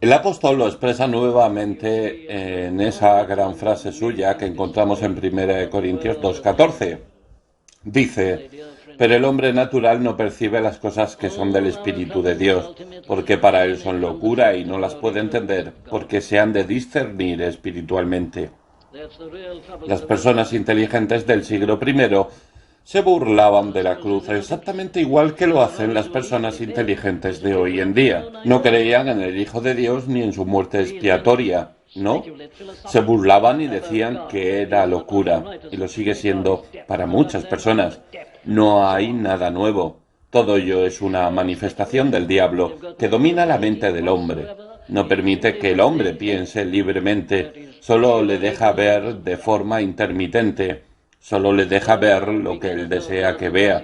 El apóstol lo expresa nuevamente en esa gran frase suya que encontramos en 1 Corintios 2:14. Dice, pero el hombre natural no percibe las cosas que son del Espíritu de Dios, porque para él son locura y no las puede entender, porque se han de discernir espiritualmente. Las personas inteligentes del siglo I se burlaban de la cruz exactamente igual que lo hacen las personas inteligentes de hoy en día. No creían en el Hijo de Dios ni en su muerte expiatoria, ¿no? Se burlaban y decían que era locura, y lo sigue siendo para muchas personas. No hay nada nuevo. Todo ello es una manifestación del diablo que domina la mente del hombre. No permite que el hombre piense libremente, solo le deja ver de forma intermitente, solo le deja ver lo que él desea que vea.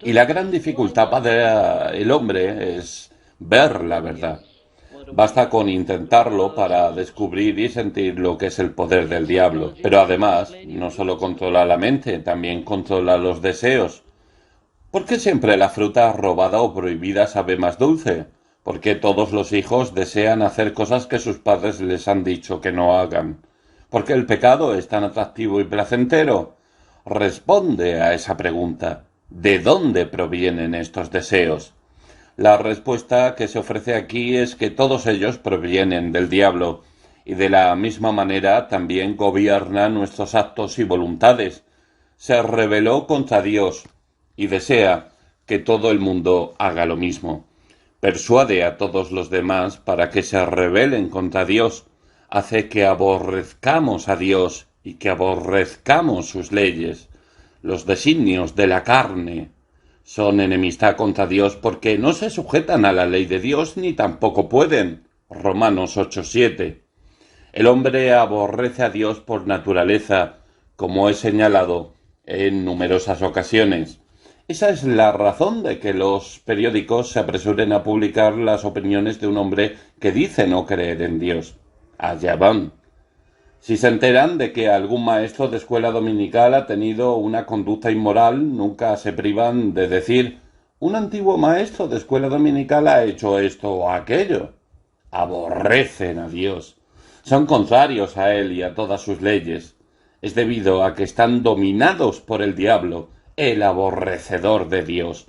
Y la gran dificultad para el hombre es ver la verdad. Basta con intentarlo para descubrir y sentir lo que es el poder del diablo. Pero además, no solo controla la mente, también controla los deseos. ¿Por qué siempre la fruta robada o prohibida sabe más dulce? Porque todos los hijos desean hacer cosas que sus padres les han dicho que no hagan. ¿Por qué el pecado es tan atractivo y placentero? Responde a esa pregunta. ¿De dónde provienen estos deseos? La respuesta que se ofrece aquí es que todos ellos provienen del diablo, y de la misma manera también gobierna nuestros actos y voluntades. Se rebeló contra Dios y desea que todo el mundo haga lo mismo. Persuade a todos los demás para que se rebelen contra Dios, hace que aborrezcamos a Dios y que aborrezcamos sus leyes. Los designios de la carne son enemistad contra Dios porque no se sujetan a la ley de Dios ni tampoco pueden. Romanos 8:7. El hombre aborrece a Dios por naturaleza, como he señalado en numerosas ocasiones. Esa es la razón de que los periódicos se apresuren a publicar las opiniones de un hombre que dice no creer en Dios. Allá van. Si se enteran de que algún maestro de escuela dominical ha tenido una conducta inmoral, nunca se privan de decir, un antiguo maestro de escuela dominical ha hecho esto o aquello. Aborrecen a Dios. Son contrarios a él y a todas sus leyes. Es debido a que están dominados por el diablo, el aborrecedor de Dios,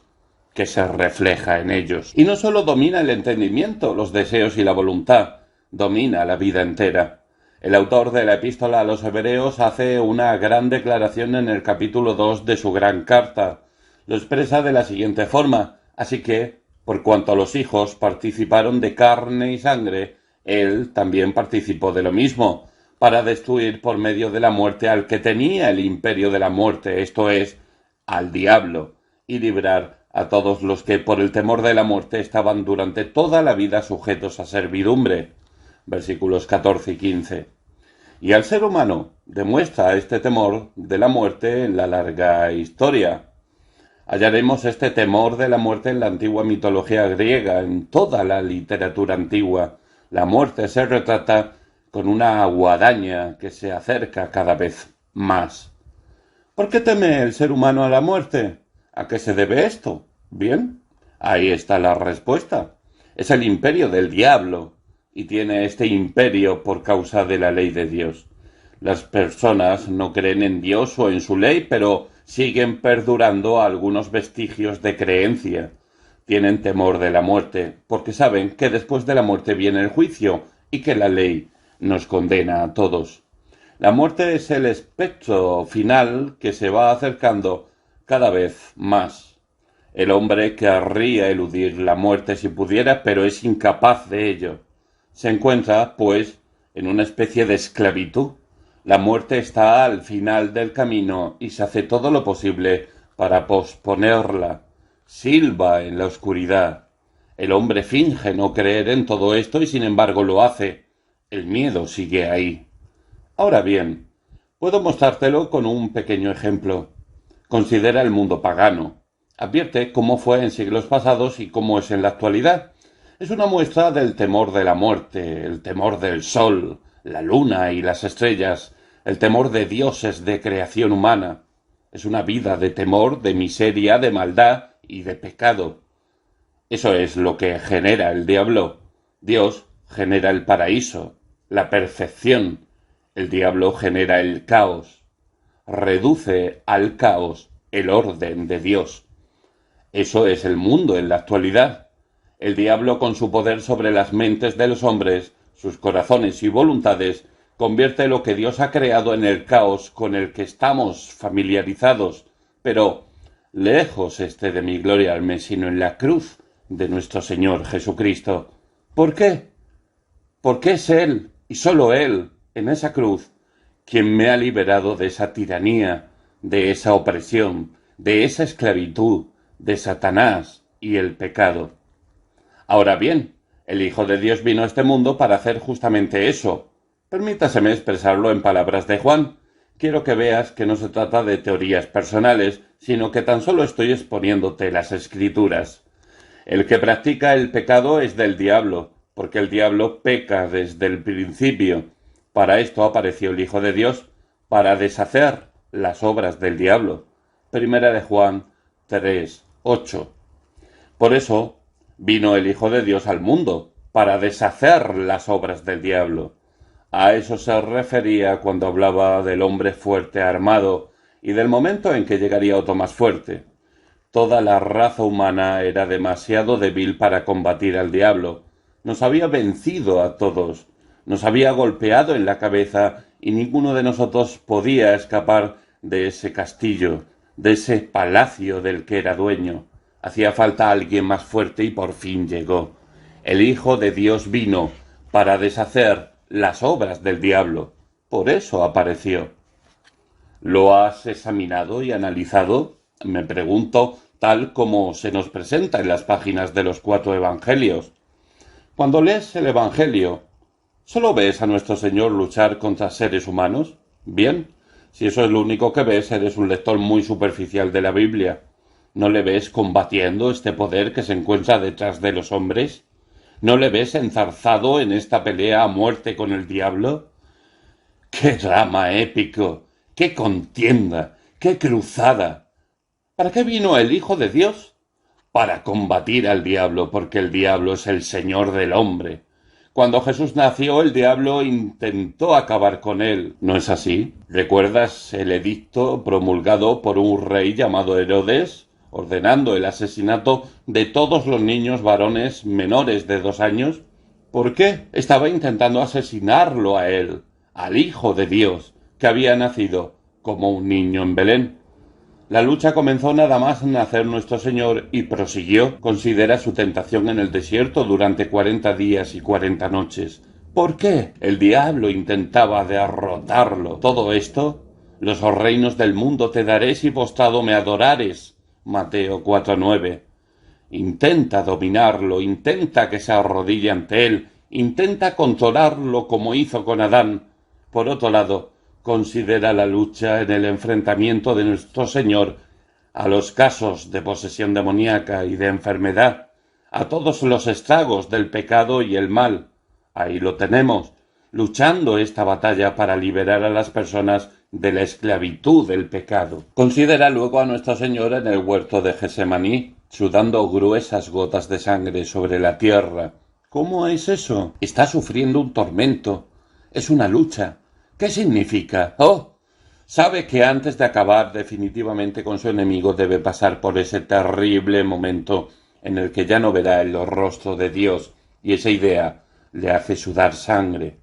que se refleja en ellos. Y no solo domina el entendimiento, los deseos y la voluntad, domina la vida entera. El autor de la epístola a los Hebreos hace una gran declaración en el capítulo 2 de su gran carta. Lo expresa de la siguiente forma: así que, por cuanto los hijos participaron de carne y sangre, él también participó de lo mismo, para destruir por medio de la muerte al que tenía el imperio de la muerte, esto es, al diablo, y librar a todos los que por el temor de la muerte estaban durante toda la vida sujetos a servidumbre. Versículos 14 y 15. Y al ser humano demuestra este temor de la muerte en la larga historia. Hallaremos este temor de la muerte en la antigua mitología griega, en toda la literatura antigua. La muerte se retrata con una guadaña que se acerca cada vez más. ¿Por qué teme el ser humano a la muerte? ¿A qué se debe esto? Bien, ahí está la respuesta. Es el imperio del diablo, y tiene este imperio por causa de la ley de Dios. Las personas no creen en Dios o en su ley, pero siguen perdurando algunos vestigios de creencia. Tienen temor de la muerte, porque saben que después de la muerte viene el juicio y que la ley nos condena a todos. La muerte es el espectro final que se va acercando cada vez más. El hombre querría eludir la muerte si pudiera, pero es incapaz de ello. Se encuentra, pues, en una especie de esclavitud. La muerte está al final del camino y se hace todo lo posible para posponerla. Silba en la oscuridad. El hombre finge no creer en todo esto y sin embargo lo hace. El miedo sigue ahí. Ahora bien, puedo mostrártelo con un pequeño ejemplo. Considera el mundo pagano. Advierte cómo fue en siglos pasados y cómo es en la actualidad. Es una muestra del temor de la muerte, el temor del sol, la luna y las estrellas, el temor de dioses de creación humana. Es una vida de temor, de miseria, de maldad y de pecado. Eso es lo que genera el diablo. Dios genera el paraíso, la perfección. El diablo genera el caos. Reduce al caos el orden de Dios. Eso es el mundo en la actualidad. El diablo, con su poder sobre las mentes de los hombres, sus corazones y voluntades, convierte lo que Dios ha creado en el caos con el que estamos familiarizados. Pero lejos esté de mi gloriarme, sino en la cruz de nuestro Señor Jesucristo. ¿Por qué? Porque es Él, y sólo Él, en esa cruz, quien me ha liberado de esa tiranía, de esa opresión, de esa esclavitud, de Satanás y el pecado. Ahora bien, el Hijo de Dios vino a este mundo para hacer justamente eso. Permítaseme expresarlo en palabras de Juan. Quiero que veas que no se trata de teorías personales, sino que tan solo estoy exponiéndote las Escrituras. El que practica el pecado es del diablo, porque el diablo peca desde el principio. Para esto apareció el Hijo de Dios, para deshacer las obras del diablo. Primera de Juan 3:8. Por eso vino el Hijo de Dios al mundo, para deshacer las obras del diablo. A eso se refería cuando hablaba del hombre fuerte armado y del momento en que llegaría otro más fuerte. Toda la raza humana era demasiado débil para combatir al diablo. Nos había vencido a todos, nos había golpeado en la cabeza y ninguno de nosotros podía escapar de ese castillo, de ese palacio del que era dueño. Hacía falta alguien más fuerte y por fin llegó. El Hijo de Dios vino para deshacer las obras del diablo. Por eso apareció. ¿Lo has examinado y analizado? Me pregunto, tal como se nos presenta en las páginas de los 4 evangelios. Cuando lees el Evangelio, ¿solo ves a nuestro Señor luchar contra seres humanos? Bien, si eso es lo único que ves, eres un lector muy superficial de la Biblia. ¿No le ves combatiendo este poder que se encuentra detrás de los hombres? ¿No le ves enzarzado en esta pelea a muerte con el diablo? ¡Qué drama épico! ¡Qué contienda! ¡Qué cruzada! ¿Para qué vino el Hijo de Dios? Para combatir al diablo, porque el diablo es el señor del hombre. Cuando Jesús nació, el diablo intentó acabar con él. ¿No es así? ¿Recuerdas el edicto promulgado por un rey llamado Herodes, ordenando el asesinato de todos los niños varones menores de 2 años? ¿Por qué? Estaba intentando asesinarlo a él, al Hijo de Dios, que había nacido como un niño en Belén. La lucha comenzó nada más nacer nuestro Señor y prosiguió. Considera su tentación en el desierto durante 40 días y 40 noches. ¿Por qué? El diablo intentaba derrotarlo. Todo esto, los reinos del mundo te daré si postrado me adorares. Mateo 4:9. Intenta dominarlo, intenta que se arrodille ante él, intenta controlarlo como hizo con Adán. Por otro lado, considera la lucha en el enfrentamiento de nuestro Señor a los casos de posesión demoníaca y de enfermedad, a todos los estragos del pecado y el mal. Ahí lo tenemos, luchando esta batalla para liberar a las personas de la esclavitud del pecado. Considera luego a nuestro Señor en el huerto de Getsemaní, sudando gruesas gotas de sangre sobre la tierra. ¿Cómo es eso? Está sufriendo un tormento. Es una lucha. ¿Qué significa? ¡Oh! Sabe que antes de acabar definitivamente con su enemigo debe pasar por ese terrible momento en el que ya no verá el rostro de Dios, y esa idea le hace sudar sangre.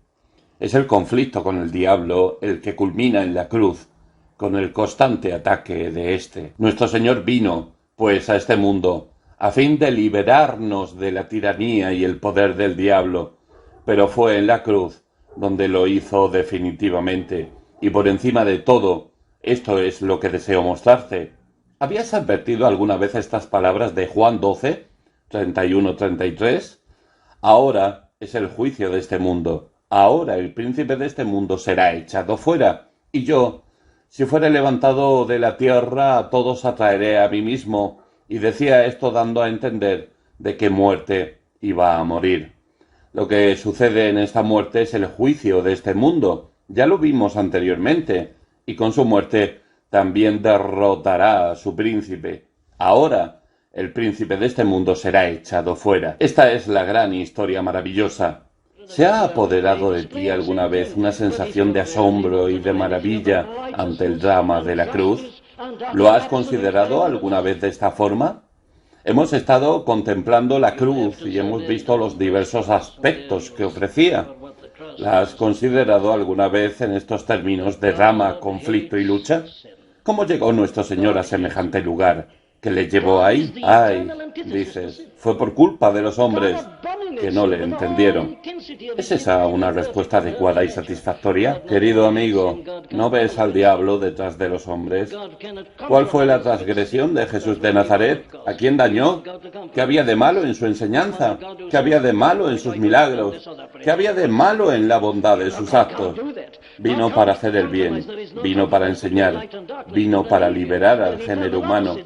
Es el conflicto con el diablo el que culmina en la cruz, con el constante ataque de éste. Nuestro Señor vino, pues, a este mundo, a fin de liberarnos de la tiranía y el poder del diablo, pero fue en la cruz donde lo hizo definitivamente. Y por encima de todo, esto es lo que deseo mostrarte. ¿Habías advertido alguna vez estas palabras de Juan 12, 31-33? Ahora es el juicio de este mundo. Ahora el príncipe de este mundo será echado fuera. Y yo, si fuere levantado de la tierra, a todos atraeré a mí mismo. Y decía esto dando a entender de qué muerte iba a morir. Lo que sucede en esta muerte es el juicio de este mundo. Ya lo vimos anteriormente, y con su muerte también derrotará a su príncipe. Ahora El príncipe de este mundo será echado fuera. Esta es la gran historia maravillosa. ¿Se ha apoderado de ti alguna vez una sensación de asombro y de maravilla ante el drama de la cruz? ¿Lo has considerado alguna vez de esta forma? Hemos estado contemplando la cruz y hemos visto los diversos aspectos que ofrecía. ¿La has considerado alguna vez en estos términos de drama, conflicto y lucha? ¿Cómo llegó nuestro Señor a semejante lugar? ¿Qué le llevó ahí? Ay, dices, fue por culpa de los hombres que no le entendieron. ¿Es esa una respuesta adecuada y satisfactoria? Querido amigo, ¿no ves al diablo detrás de los hombres? ¿Cuál fue la transgresión de Jesús de Nazaret? ¿A quién dañó? ¿Qué había de malo en su enseñanza? ¿Qué había de malo en sus milagros? ¿Qué había de malo en la bondad de sus actos? Vino para hacer el bien, vino para enseñar, vino para liberar al género humano.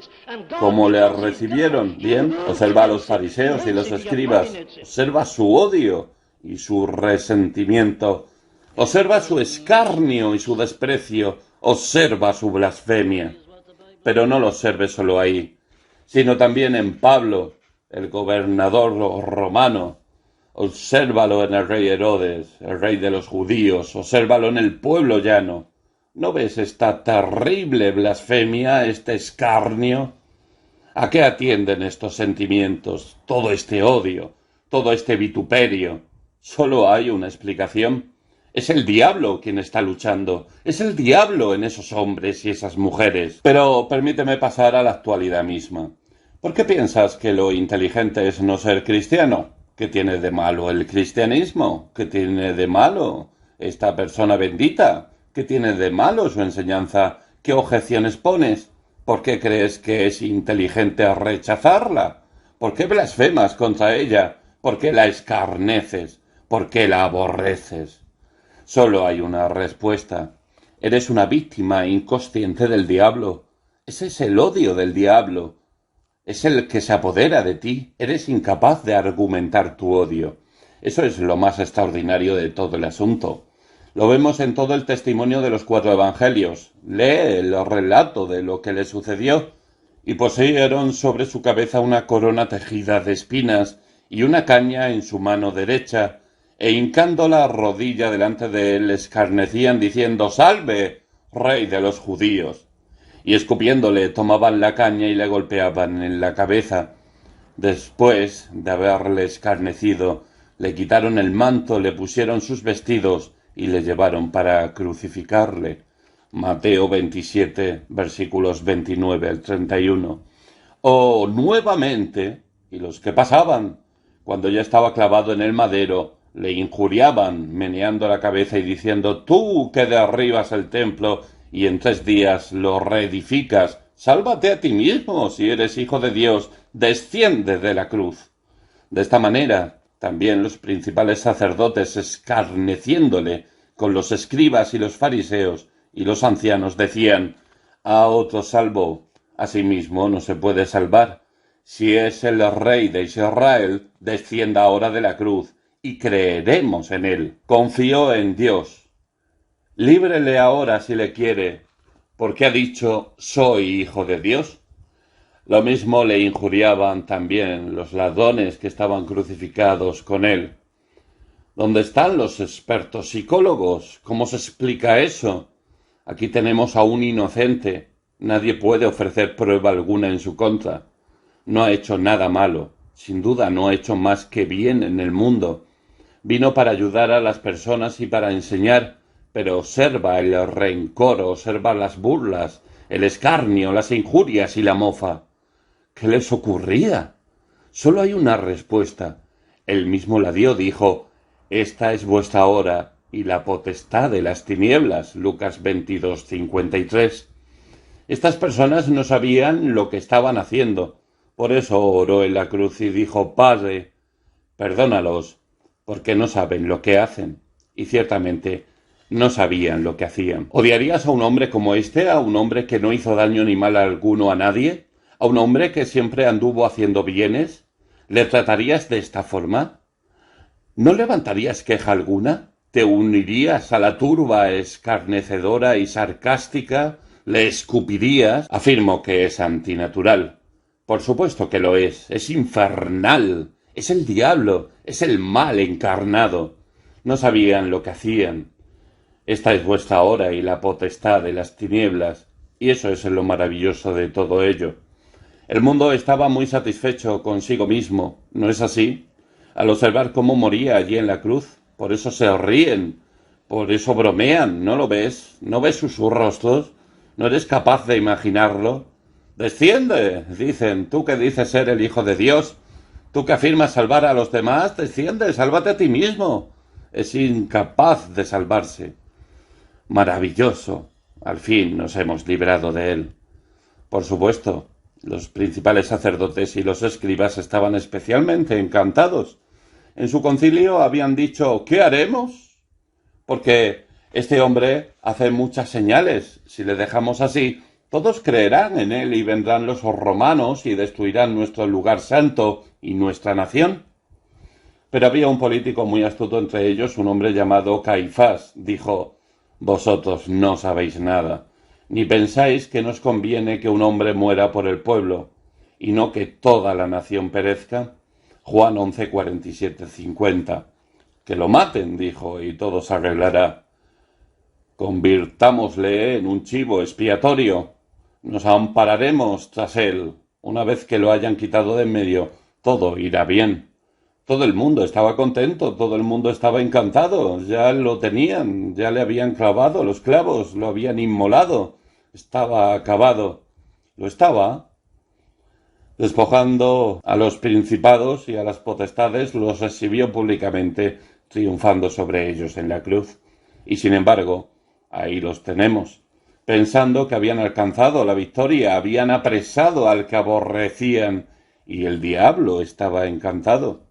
¿Cómo le recibieron? Bien, observa a los fariseos y los escribas, observa su odio y su resentimiento, observa su escarnio y su desprecio, observa su blasfemia. Pero no lo observe solo ahí, sino también en Pablo, el gobernador romano. Obsérvalo en el rey Herodes, el rey de los judíos, obsérvalo en el pueblo llano. ¿No ves esta terrible blasfemia, este escarnio? ¿A qué atienden estos sentimientos, todo este odio, todo este vituperio? Solo hay una explicación. Es el diablo quien está luchando. Es el diablo en esos hombres y esas mujeres. Pero permíteme pasar a la actualidad misma. ¿Por qué piensas que lo inteligente es no ser cristiano? ¿Qué tiene de malo el cristianismo? ¿Qué tiene de malo esta persona bendita? ¿Qué tiene de malo su enseñanza? ¿Qué objeciones pones? ¿Por qué crees que es inteligente rechazarla? ¿Por qué blasfemas contra ella? ¿Por qué la escarneces? ¿Por qué la aborreces? Solo hay una respuesta. Eres una víctima inconsciente del diablo. Ese es el odio del diablo. Es el que se apodera de ti. Eres incapaz de argumentar tu odio. Eso es lo más extraordinario de todo el asunto. Lo vemos en todo el testimonio de los 4 evangelios. Lee el relato de lo que le sucedió. Y pusieron sobre su cabeza una corona tejida de espinas y una caña en su mano derecha, e hincando la rodilla delante de él, escarnecían diciendo: «¡Salve, rey de los judíos!». Y escupiéndole tomaban la caña y le golpeaban en la cabeza. Después de haberle escarnecido, le quitaron el manto, le pusieron sus vestidos y le llevaron para crucificarle. Mateo 27, versículos 29 al 31. O nuevamente, y los que pasaban, cuando ya estaba clavado en el madero, le injuriaban, meneando la cabeza y diciendo: «Tú que derribas el templo y en 3 días lo reedificas, sálvate a ti mismo, si eres hijo de Dios, desciende de la cruz». De esta manera, también los principales sacerdotes, escarneciéndole con los escribas y los fariseos y los ancianos, decían: «A otro salvó, a sí mismo no se puede salvar. Si es el rey de Israel, descienda ahora de la cruz y creeremos en él». Confió en Dios. Líbrele ahora si le quiere, porque ha dicho: «Soy hijo de Dios». Lo mismo le injuriaban también los ladrones que estaban crucificados con él. ¿Dónde están los expertos psicólogos? ¿Cómo se explica eso? Aquí tenemos a un inocente. Nadie puede ofrecer prueba alguna en su contra. No ha hecho nada malo. Sin duda no ha hecho más que bien en el mundo. Vino para ayudar a las personas y para enseñar, pero observa el rencor, observa las burlas, el escarnio, las injurias y la mofa. ¿Qué les ocurría? Solo hay una respuesta. Él mismo la dio, dijo: «Esta es vuestra hora y la potestad de las tinieblas». Lucas 22, 53. Estas personas no sabían lo que estaban haciendo. Por eso oró en la cruz y dijo: «Padre, perdónalos, porque no saben lo que hacen». Y ciertamente no sabían lo que hacían. ¿Odiarías a un hombre como este, a un hombre que no hizo daño ni mal alguno a nadie? ¿A un hombre que siempre anduvo haciendo bienes? ¿Le tratarías de esta forma? ¿No levantarías queja alguna? ¿Te unirías a la turba escarnecedora y sarcástica? ¿Le escupirías? Afirmo que es antinatural. Por supuesto que lo es infernal, es el diablo, es el mal encarnado. No sabían lo que hacían. Esta es vuestra hora y la potestad de las tinieblas, y eso es lo maravilloso de todo ello. El mundo estaba muy satisfecho consigo mismo, ¿no es así? Al observar cómo moría allí en la cruz, por eso se ríen, por eso bromean, ¿no lo ves? ¿No ves sus rostros? ¿No eres capaz de imaginarlo? Desciende, dicen, tú que dices ser el Hijo de Dios, tú que afirmas salvar a los demás, desciende, sálvate a ti mismo. Es incapaz de salvarse. Maravilloso. Al fin nos hemos librado de él. Por supuesto, los principales sacerdotes y los escribas estaban especialmente encantados. En su concilio habían dicho, ¿qué haremos? Porque este hombre hace muchas señales. Si le dejamos así, todos creerán en él y vendrán los romanos y destruirán nuestro lugar santo y nuestra nación. Pero había un político muy astuto entre ellos, un hombre llamado Caifás. Dijo, vosotros no sabéis nada, ni pensáis que nos conviene que un hombre muera por el pueblo, y no que toda la nación perezca. Juan 11, 47, 50. Que lo maten, dijo, y todo se arreglará. Convirtámosle en un chivo expiatorio. Nos ampararemos tras él. Una vez que lo hayan quitado de en medio, todo irá bien. Todo el mundo estaba contento, todo el mundo estaba encantado, ya lo tenían, ya le habían clavado los clavos, lo habían inmolado, estaba acabado. Lo estaba. Despojando a los principados y a las potestades, los exhibió públicamente, triunfando sobre ellos en la cruz. Y sin embargo, ahí los tenemos, pensando que habían alcanzado la victoria, habían apresado al que aborrecían, y el diablo estaba encantado.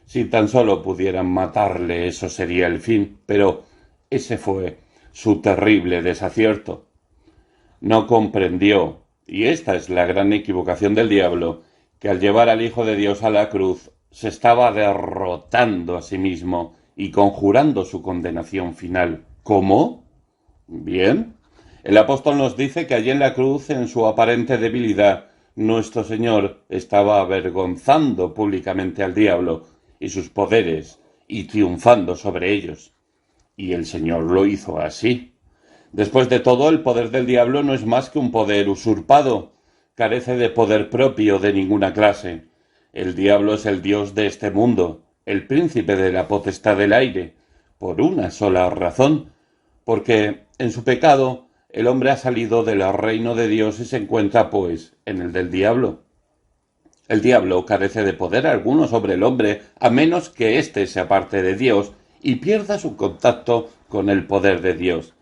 Si tan solo pudieran matarle, eso sería el fin, pero ese fue su terrible desacierto. No comprendió, y esta es la gran equivocación del diablo, que al llevar al Hijo de Dios a la cruz se estaba derrotando a sí mismo y conjurando su condenación final. ¿Cómo? Bien. El apóstol nos dice que allí en la cruz, en su aparente debilidad, nuestro Señor estaba avergonzando públicamente al diablo y sus poderes, y triunfando sobre ellos. Y el Señor lo hizo así. Después de todo, el poder del diablo no es más que un poder usurpado, carece de poder propio de ninguna clase. El diablo es el Dios de este mundo, el príncipe de la potestad del aire, por una sola razón, porque en su pecado el hombre ha salido del reino de Dios y se encuentra, pues, en el del diablo. El diablo carece de poder alguno sobre el hombre, a menos que éste se aparte de Dios y pierda su contacto con el poder de Dios.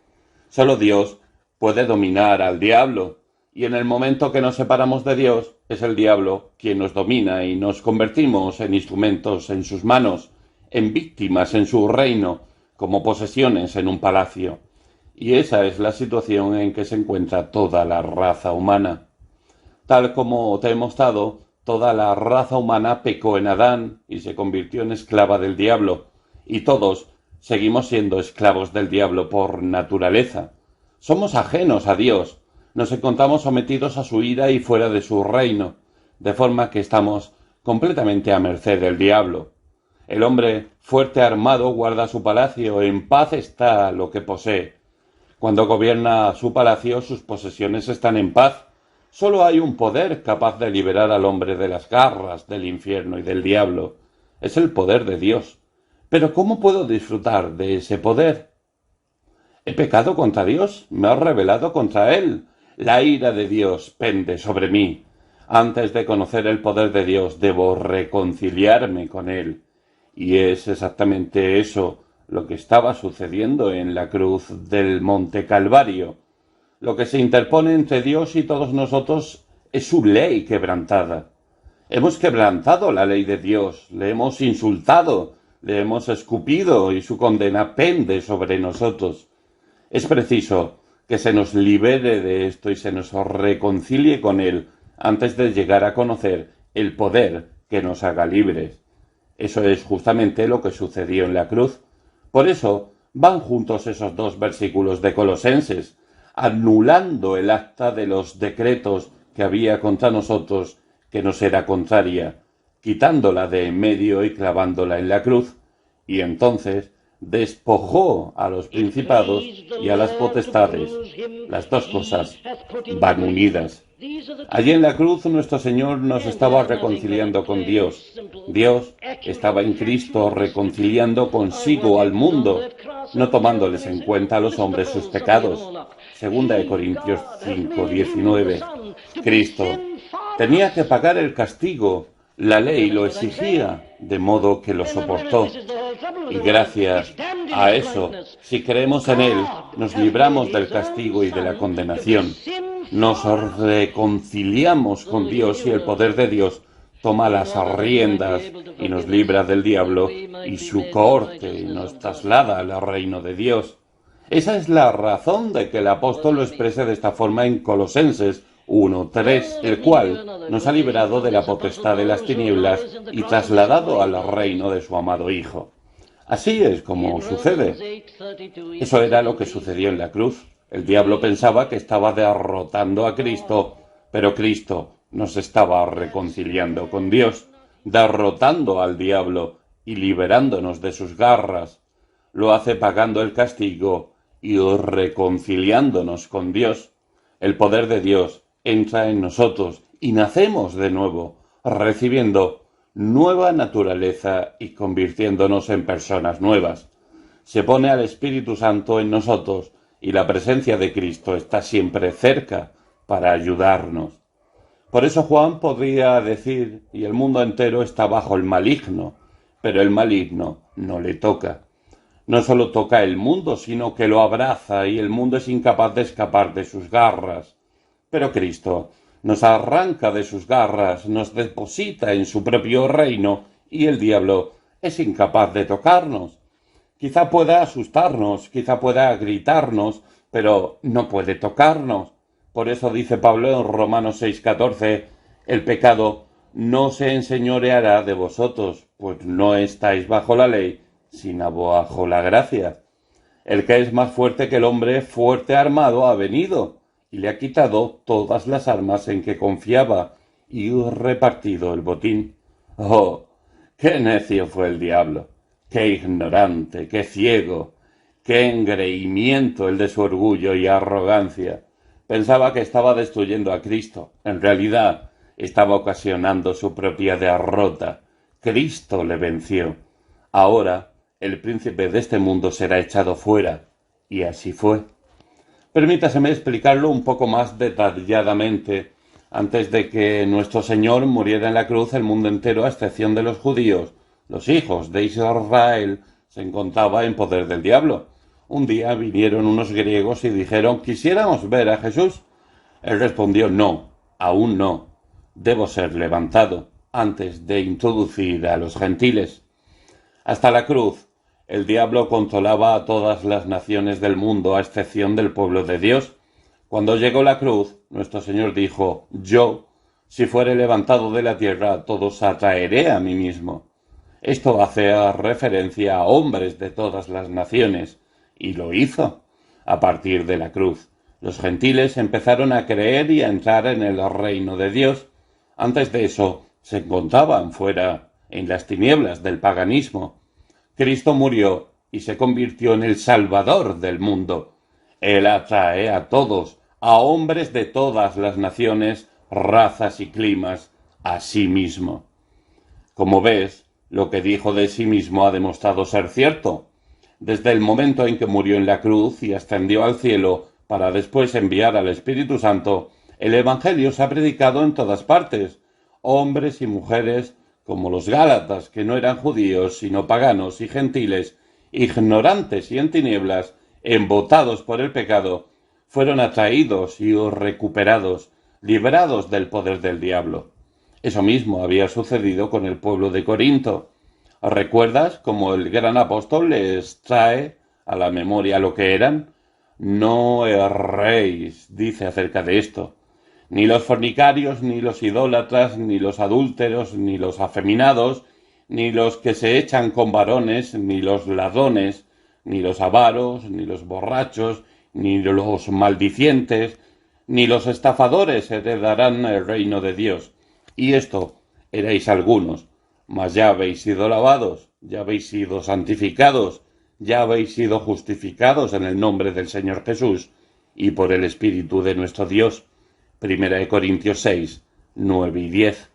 Solo Dios puede dominar al diablo, y en el momento que nos separamos de Dios, es el diablo quien nos domina y nos convertimos en instrumentos en sus manos, en víctimas en su reino, como posesiones en un palacio. Y esa es la situación en que se encuentra toda la raza humana. Tal como te he mostrado, toda la raza humana pecó en Adán y se convirtió en esclava del diablo, y todos seguimos siendo esclavos del diablo por naturaleza. Somos ajenos a Dios, nos encontramos sometidos a su ira y fuera de su reino, de forma que estamos completamente a merced del diablo. El hombre fuerte armado guarda su palacio, en paz está lo que posee. Cuando gobierna su palacio, sus posesiones están en paz. Solo hay un poder capaz de liberar al hombre de las garras del infierno y del diablo. Es el poder de Dios. Pero ¿cómo puedo disfrutar de ese poder? He pecado contra Dios, me he rebelado contra Él. La ira de Dios pende sobre mí. Antes de conocer el poder de Dios, debo reconciliarme con Él. Y es exactamente eso lo que estaba sucediendo en la cruz del Monte Calvario. Lo que se interpone entre Dios y todos nosotros es su ley quebrantada. Hemos quebrantado la ley de Dios, le hemos insultado, le hemos escupido y su condena pende sobre nosotros. Es preciso que se nos libere de esto y se nos reconcilie con Él antes de llegar a conocer el poder que nos haga libres. Eso es justamente lo que sucedió en la cruz. Por eso van juntos esos dos versículos de Colosenses, anulando el acta de los decretos que había contra nosotros, que nos era contraria, quitándola de en medio y clavándola en la cruz, y entonces despojó a los principados y a las potestades. Las dos cosas van unidas. Allí en la cruz nuestro Señor nos estaba reconciliando con Dios. Dios estaba en Cristo reconciliando consigo al mundo, no tomándoles en cuenta a los hombres sus pecados. Segunda de Corintios 5:19. Cristo tenía que pagar el castigo, la ley lo exigía, de modo que lo soportó. Y gracias a eso, si creemos en Él, nos libramos del castigo y de la condenación. Nos reconciliamos con Dios y el poder de Dios toma las riendas y nos libra del diablo y su cohorte y nos traslada al reino de Dios. Esa es la razón de que el apóstol lo exprese de esta forma en Colosenses 1:3, el cual nos ha librado de la potestad de las tinieblas y trasladado al reino de su amado Hijo. Así es como sucede. Eso era lo que sucedió en la cruz. El diablo pensaba que estaba derrotando a Cristo, pero Cristo nos estaba reconciliando con Dios, derrotando al diablo y liberándonos de sus garras. Lo hace pagando el castigo y reconciliándonos con Dios. El poder de Dios entra en nosotros y nacemos de nuevo, recibiendo nueva naturaleza y convirtiéndonos en personas nuevas. Se pone al Espíritu Santo en nosotros y la presencia de Cristo está siempre cerca para ayudarnos. Por eso Juan podría decir, y el mundo entero está bajo el maligno, pero el maligno no le toca. No solo toca el mundo, sino que lo abraza y el mundo es incapaz de escapar de sus garras. Pero Cristo nos arranca de sus garras, nos deposita en su propio reino y el diablo es incapaz de tocarnos. Quizá pueda asustarnos, quizá pueda gritarnos, pero no puede tocarnos. Por eso dice Pablo en Romanos 6:14, el pecado no se enseñoreará de vosotros, pues no estáis bajo la ley, sino bajo la gracia. El que es más fuerte que el hombre fuerte armado ha venido y le ha quitado todas las armas en que confiaba y repartido el botín. ¡Oh! ¡Qué necio fue el diablo! ¡Qué ignorante! ¡Qué ciego! ¡Qué engreimiento el de su orgullo y arrogancia! Pensaba que estaba destruyendo a Cristo. En realidad, estaba ocasionando su propia derrota. Cristo le venció. Ahora, el príncipe de este mundo será echado fuera. Y así fue. Permítaseme explicarlo un poco más detalladamente. Antes de que nuestro Señor muriera en la cruz, el mundo entero, a excepción de los judíos, los hijos de Israel, se encontraba en poder del diablo. Un día vinieron unos griegos y dijeron: «¿Quisiéramos ver a Jesús?». Él respondió: «No, aún no. Debo ser levantado antes de introducir a los gentiles». Hasta la cruz, el diablo controlaba a todas las naciones del mundo, a excepción del pueblo de Dios. Cuando llegó la cruz, nuestro Señor dijo: «Yo, si fuere levantado de la tierra, todos atraeré a mí mismo». Esto hace referencia a hombres de todas las naciones, y lo hizo. A partir de la cruz, los gentiles empezaron a creer y a entrar en el reino de Dios. Antes de eso, se encontraban fuera, en las tinieblas del paganismo. Cristo murió y se convirtió en el Salvador del mundo. Él atrae a todos, a hombres de todas las naciones, razas y climas, a sí mismo. Como ves, lo que dijo de sí mismo ha demostrado ser cierto. Desde el momento en que murió en la cruz y ascendió al cielo para después enviar al Espíritu Santo, el Evangelio se ha predicado en todas partes. Hombres y mujeres, como los Gálatas, que no eran judíos, sino paganos y gentiles, ignorantes y en tinieblas, embotados por el pecado, fueron atraídos y recuperados, librados del poder del diablo. Eso mismo había sucedido con el pueblo de Corinto. ¿Recuerdas cómo el gran apóstol les trae a la memoria lo que eran? No erréis, dice acerca de esto. Ni los fornicarios, ni los idólatras, ni los adúlteros, ni los afeminados, ni los que se echan con varones, ni los ladrones, ni los avaros, ni los borrachos, ni los maldicientes, ni los estafadores heredarán el reino de Dios. Y esto erais algunos, mas ya habéis sido lavados, ya habéis sido santificados, ya habéis sido justificados en el nombre del Señor Jesús y por el Espíritu de nuestro Dios. 1 Corintios 6, 9 y 10.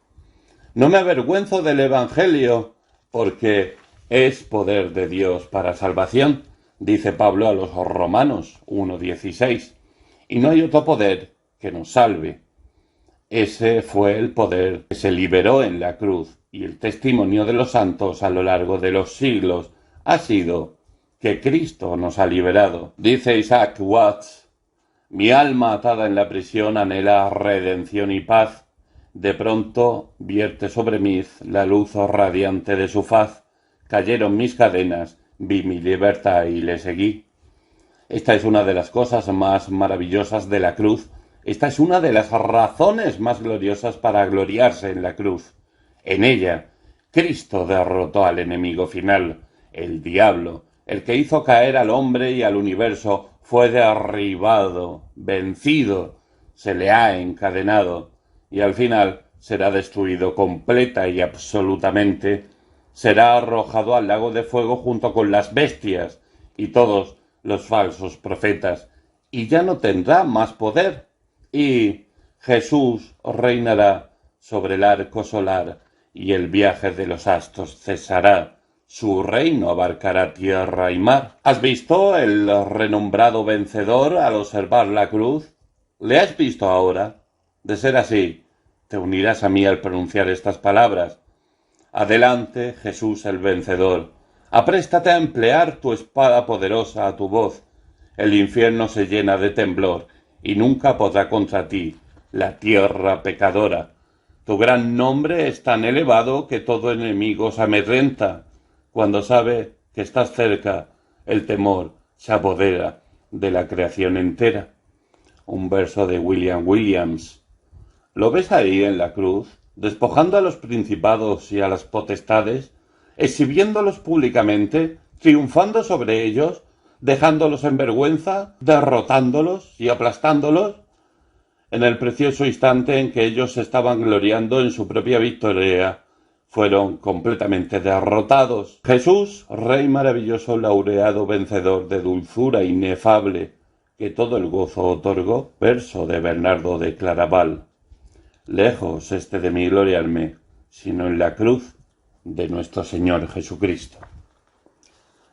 No me avergüenzo del Evangelio, porque es poder de Dios para salvación, dice Pablo a los Romanos 1:16. Y no hay otro poder que nos salve. Ese fue el poder que se liberó en la cruz, y el testimonio de los santos a lo largo de los siglos ha sido que Cristo nos ha liberado. Dice Isaac Watts: mi alma atada en la prisión anhela redención y paz. De pronto vierte sobre mí la luz radiante de su faz. Cayeron mis cadenas, vi mi libertad y le seguí. Esta es una de las cosas más maravillosas de la cruz. Esta es una de las razones más gloriosas para gloriarse en la cruz. En ella, Cristo derrotó al enemigo final, el diablo, el que hizo caer al hombre y al universo. Fue derribado, vencido, se le ha encadenado y al final será destruido completa y absolutamente. Será arrojado al lago de fuego junto con las bestias y todos los falsos profetas, y ya no tendrá más poder. Y Jesús reinará sobre el arco solar, y el viaje de los astros cesará. Su reino abarcará tierra y mar. ¿Has visto el renombrado vencedor al observar la cruz? ¿Le has visto ahora? De ser así, te unirás a mí al pronunciar estas palabras. Adelante, Jesús el vencedor. Apréstate a emplear tu espada poderosa a tu voz. El infierno se llena de temblor y nunca podrá contra ti la tierra pecadora. Tu gran nombre es tan elevado que todo enemigo se amedrenta. Cuando sabe que estás cerca, el temor se apodera de la creación entera. Un verso de William Williams. ¿Lo ves ahí en la cruz, despojando a los principados y a las potestades, exhibiéndolos públicamente, triunfando sobre ellos, dejándolos en vergüenza, derrotándolos y aplastándolos? En el precioso instante en que ellos se estaban gloriando en su propia victoria, fueron completamente derrotados. Jesús, Rey maravilloso, laureado, vencedor, de dulzura inefable, que todo el gozo otorgó. Verso de Bernardo de Claraval. Lejos esté de mí gloriarme, sino en la cruz de nuestro Señor Jesucristo.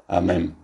Amén.